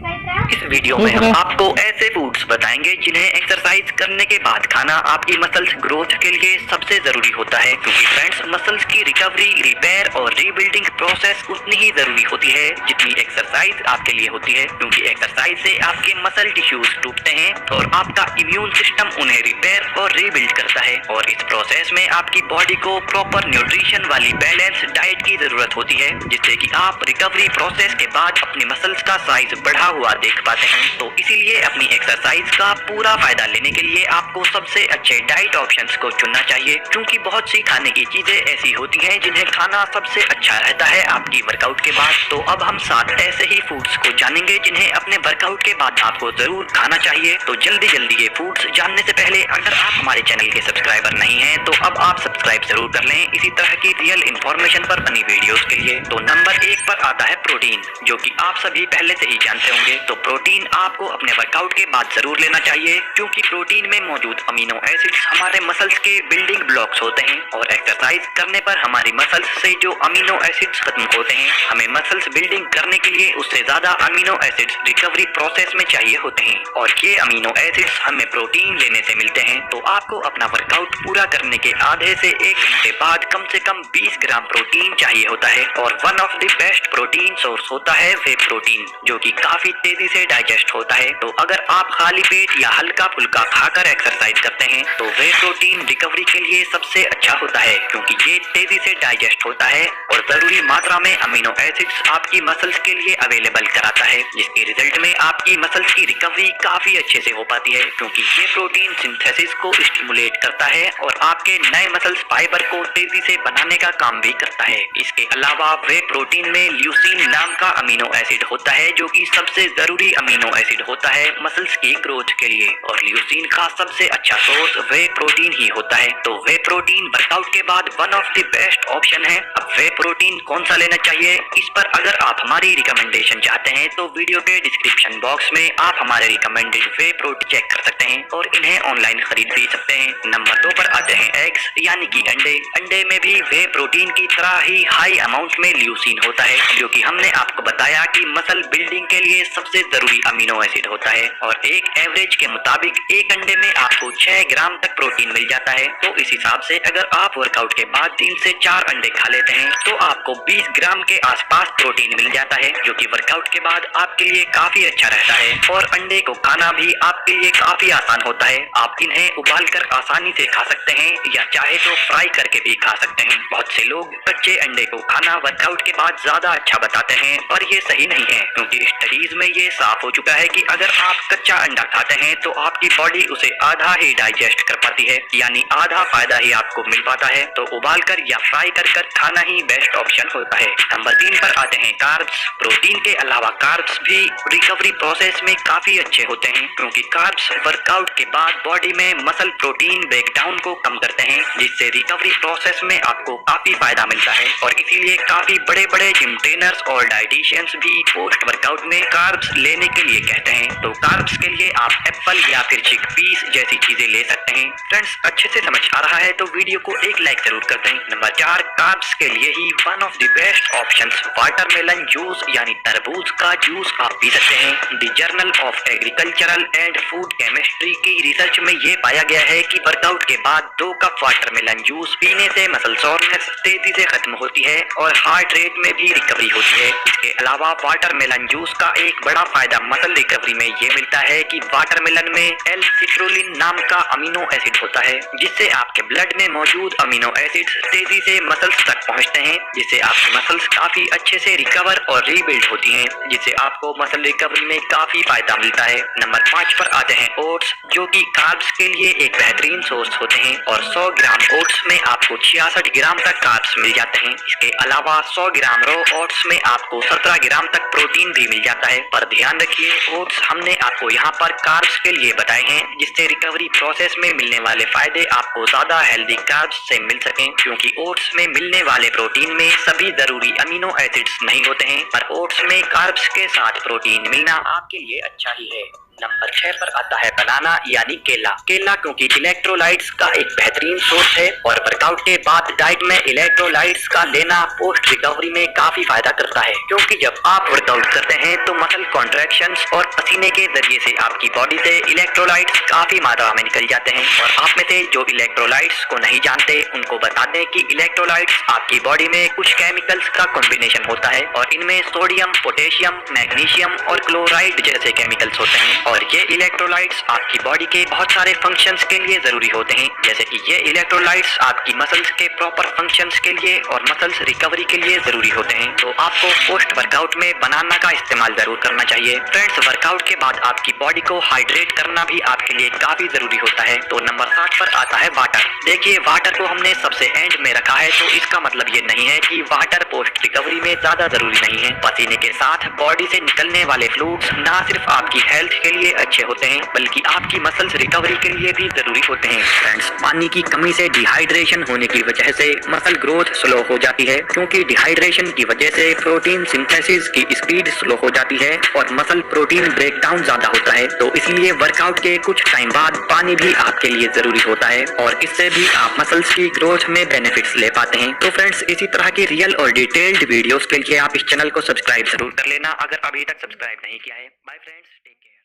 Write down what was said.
इस वीडियो में हम आपको ऐसे फूड्स बताएंगे जिन्हें एक्सरसाइज करने के बाद खाना आपकी मसल्स ग्रोथ के लिए सबसे जरूरी होता है, क्योंकि फ्रेंड्स मसल्स की रिकवरी, रिपेयर और रीबिल्डिंग प्रोसेस उतनी ही जरूरी होती है जितनी एक्सरसाइज आपके लिए होती है, क्योंकि एक्सरसाइज से आपके मसल टिश्यूज टूटते हैं और आपका इम्यून सिस्टम उन्हें रिपेयर और रीबिल्ड करता है। और इस प्रोसेस में आपकी बॉडी को प्रॉपर न्यूट्रिशन वाली बैलेंस डाइट की जरूरत होती है, जिससे कि आप रिकवरी प्रोसेस के बाद अपनी मसल्स का साइज बढ़ा हुआ देख पाते हैं। तो इसीलिए अपनी एक्सरसाइज का पूरा फायदा लेने के लिए आपको सबसे अच्छे डाइट ऑप्शंस को चुनना चाहिए, क्योंकि बहुत सी खाने की चीजें ऐसी होती हैं जिन्हें खाना सबसे अच्छा रहता है आपकी वर्कआउट के बाद। तो अब हम 7 ऐसे ही फूड्स को जानेंगे जिन्हें अपने वर्कआउट के बाद आपको जरूर खाना चाहिए। तो जल्दी ये फूड्स जानने से पहले अगर आप हमारे चैनल के सब्सक्राइबर नहीं हैं तो अब आप सब्सक्राइब जरूर कर लें इसी तरह की रियल इन्फॉर्मेशन पर बनी वीडियोस के लिए। तो नंबर 1 पर आता है प्रोटीन, जो कि आप सभी पहले से ही जानते होंगे। तो प्रोटीन आपको अपने वर्कआउट के बाद जरूर लेना चाहिए, क्योंकि प्रोटीन में मौजूद अमीनो एसिड्स हमारे मसल्स के बिल्डिंग ब्लॉक्स होते हैं और एक्सरसाइज करने पर हमारी मसल्स से जो अमीनो एसिड्स खत्म होते हैं, हमें मसल्स बिल्डिंग करने के लिए उससे ज्यादा अमीनो एसिड्स रिकवरी प्रोसेस में चाहिए होते हैं और ये अमीनो एसिड्स हमें प्रोटीन लेने से मिलते हैं। तो आपको अपना वर्कआउट पूरा करने के आधे से 1 घंटे बाद कम से कम 20 ग्राम प्रोटीन चाहिए होता है और one of the best protein source होता है वे प्रोटीन, जो कि काफी तेजी से डाइजेस्ट होता है। तो अगर आप खाली पेट या हल्का फुल्का खाकर एक्सरसाइज करते हैं तो वे प्रोटीन रिकवरी के लिए सबसे अच्छा होता है, क्योंकि ये तेजी से डाइजेस्ट होता है और जरूरी मात्रा में अमीनो एसिड्स आपकी मसल्स के लिए अवेलेबल कराता है, जिसके रिजल्ट में आपकी मसल्स की रिकवरी काफी अच्छे से हो पाती है, क्योंकि ये प्रोटीन सिंथेसिस को स्टिमुलेट करता है और आपके नए मसल्स फाइबर को तेजी से बनाने का काम भी करता है। इसके अलावा वे प्रोटीन में ल्यूसीन नाम का अमीनो एसिड होता है, जो कि सबसे जरूरी अमीनो एसिड होता है मसल्स की ग्रोथ के लिए, और ल्यूसीन का सबसे अच्छा सोर्स वे प्रोटीन ही होता है। तो वे प्रोटीन वर्कआउट के बाद one of the best option है। अब वे प्रोटीन कौन सा लेना चाहिए, इस पर अगर आप हमारी रिकमेंडेशन चाहते हैं तो वीडियो के डिस्क्रिप्शन बॉक्स में आप हमारे रिकमेंडेड वे प्रोटीन चेक कर सकते हैं और इन्हें ऑनलाइन खरीद भी सकते हैं। नंबर 2 पर आते हैं एग्स, यानी कि अंडे। अंडे में भी वे प्रोटीन की तरह ही हाई अमाउंट में ल्यूसीन होता है, जो कि हमने आपको बताया कि मसल बिल्डिंग के लिए सबसे जरूरी अमीनो एसिड होता है। और एक एवरेज के मुताबिक एक अंडे में आपको 6 ग्राम तक प्रोटीन मिल जाता है। तो इस हिसाब से अगर आप वर्कआउट के बाद 3 से 4 अंडे खा लेते हैं तो आपको 20 ग्राम के आसपास प्रोटीन मिल जाता है, जो कि वर्कआउट के बाद आपके लिए काफी अच्छा रहता है। और अंडे को खाना भी आपके लिए काफी आसान होता है। आप इन्हें उबालकर आसानी से खा सकते हैं या चाहे तो फ्राई करके भी खा सकते हैं। बहुत से लोग कच्चे अंडे को खाना वर्कआउट के बाद ज्यादा अच्छा बताते हैं, पर ये सही नहीं है, क्योंकि स्टडीज में ये साफ हो चुका है कि अगर आप कच्चा अंडा खाते हैं तो आपकी बॉडी उसे आधा ही डाइजेस्ट कर पाती है, यानी आधा फायदा ही आपको मिल पाता है। तो उबाल कर या फ्राई कर खाना ही बेस्ट ऑप्शन होता है। नंबर 3 पर आते हैं कार्ब्स। प्रोटीन के अलावा कार्ब्स भी रिकवरी प्रोसेस में काफी अच्छे होते हैं, क्योंकि कार्ब्स वर्कआउट के बाद बॉडी में मसल प्रोटीन ब्रेकडाउन को कम करते हैं, जिससे रिकवरी प्रोसेस में आपको काफी फायदा मिलता है। और इसीलिए काफी बड़े जिम ट्रेनर्स और डाइटिशियंस भी पोस्ट वर्कआउट में कार्ब्स लेने के लिए कहते हैं। तो कार्ब्स के लिए आप एप्पल या फिर चिकपीस जैसी चीजें ले सकते हैं। फ्रेंड्स, अच्छे से समझ आ रहा है तो वीडियो को एक लाइक जरूर कर दें। नंबर 4, कार्ब्स के लिए ही one of the best options watermelon juice, यानी तरबूज का जूस आप पी सकते हैं। The journal of agricultural and food chemistry की रिसर्च में ये पाया गया है कि वर्कआउट के बाद 2 कप वाटरमेलन जूस पीने से मसल सोरनेस तेजी से खत्म होती है और हार्ट रेट में भी रिकवरी होती है। इसके अलावा वाटरमेलन जूस का एक बड़ा फायदा मसल रिकवरी में ये मिलता है कि वाटरमेलन में एल-सिट्रोलिन नाम का अमीनो एसिड होता है, जिससे आपके ब्लड में मौजूद अमीनो एसिड्स तेजी से मसल्स तक पहुंचते हैं, जिससे आपकी मसल्स काफी अच्छे से रिकवर और रीबिल्ड होती हैं, जिससे आपको मसल रिकवरी में काफी फायदा मिलता है। नंबर 5 पर आते हैं ओट्स, जो कि कार्ब्स के लिए एक बेहतरीन सोर्स होते हैं और 100 ग्राम ओट्स में आपको 66 ग्राम तक कार्ब्स मिल जाते हैं। इसके अलावा 100 ग्राम रो ओट्स में आपको 17 ग्राम तक प्रोटीन भी मिल जाता है। पर ध्यान रखिए, ओट्स हमने आपको यहाँ पर कार्ब्स के लिए बताए हैं, जिससे रिकवरी प्रोसेस में मिलने वाले फायदे आपको ज्यादा हेल्दी कार्ब्स से मिल सकें, क्योंकि ओट्स में मिलने वाले प्रोटीन में सभी जरूरी अमीनो एसिड्स नहीं होते हैं, पर ओट्स में कार्ब्स के साथ प्रोटीन मिलना आपके लिए अच्छा ही है। नंबर 6 पर आता है बनाना यानी केला। केला क्योंकि इलेक्ट्रोलाइट्स का एक बेहतरीन सोर्स है और वर्कआउट के बाद डाइट में इलेक्ट्रोलाइट्स का लेना पोस्ट रिकवरी में काफी फायदा करता है, क्योंकि जब आप वर्कआउट करते हैं तो मसल कॉन्ट्रैक्शंस और पसीने के जरिए से आपकी बॉडी से इलेक्ट्रोलाइट्स काफी मात्रा में निकल जाते हैं। और आप में से जो इलेक्ट्रोलाइट्स को नहीं जानते उनको बता दें कि इलेक्ट्रोलाइट्स आपकी बॉडी में कुछ केमिकल्स का कॉम्बिनेशन होता है और इनमें सोडियम, पोटेशियम, मैग्नीशियम और क्लोराइड जैसे केमिकल्स होते हैं। और ये इलेक्ट्रोलाइट्स आपकी बॉडी के बहुत सारे फंक्शंस के लिए जरूरी होते हैं, जैसे कि ये इलेक्ट्रोलाइट्स आपकी मसल्स के प्रॉपर फंक्शंस के लिए और मसल्स रिकवरी के लिए जरूरी होते हैं। तो आपको पोस्ट वर्कआउट में बनाना का इस्तेमाल जरूर करना चाहिए। फ्रेंड्स, वर्कआउट के बाद आपकी बॉडी को हाइड्रेट करना भी आपके लिए काफी जरूरी होता है। तो नंबर 7 पर आता है वाटर। देखिए, वाटर को हमने सबसे एंड में रखा है, तो इसका मतलब ये नहीं है कि वाटर पोस्ट रिकवरी में ज्यादा जरूरी नहीं है। पसीने के साथ बॉडी से निकलने वाले फ्लूइड्स ना सिर्फ आपकी हेल्थ के लिए अच्छे होते हैं बल्कि आपकी मसल्स रिकवरी के लिए भी जरूरी होते हैं। फ्रेंड्स, पानी की कमी से डिहाइड्रेशन होने की वजह से मसल ग्रोथ स्लो हो जाती है, क्योंकि डिहाइड्रेशन की वजह से प्रोटीन सिंथेसिस की स्पीड स्लो हो जाती है और मसल प्रोटीन ब्रेकडाउन ज्यादा होता है। तो इसलिए वर्कआउट के कुछ टाइम बाद पानी भी आपके लिए जरूरी होता है और इससे भी आप मसल्स की ग्रोथ में बेनिफिट्स ले पाते हैं। तो फ्रेंड्स, इसी तरह की रियल और डिटेल्ड वीडियोस के लिए आप इस चैनल को सब्सक्राइब जरूर कर लेना अगर अभी तक सब्सक्राइब नहीं किया है। Bye friends, take care.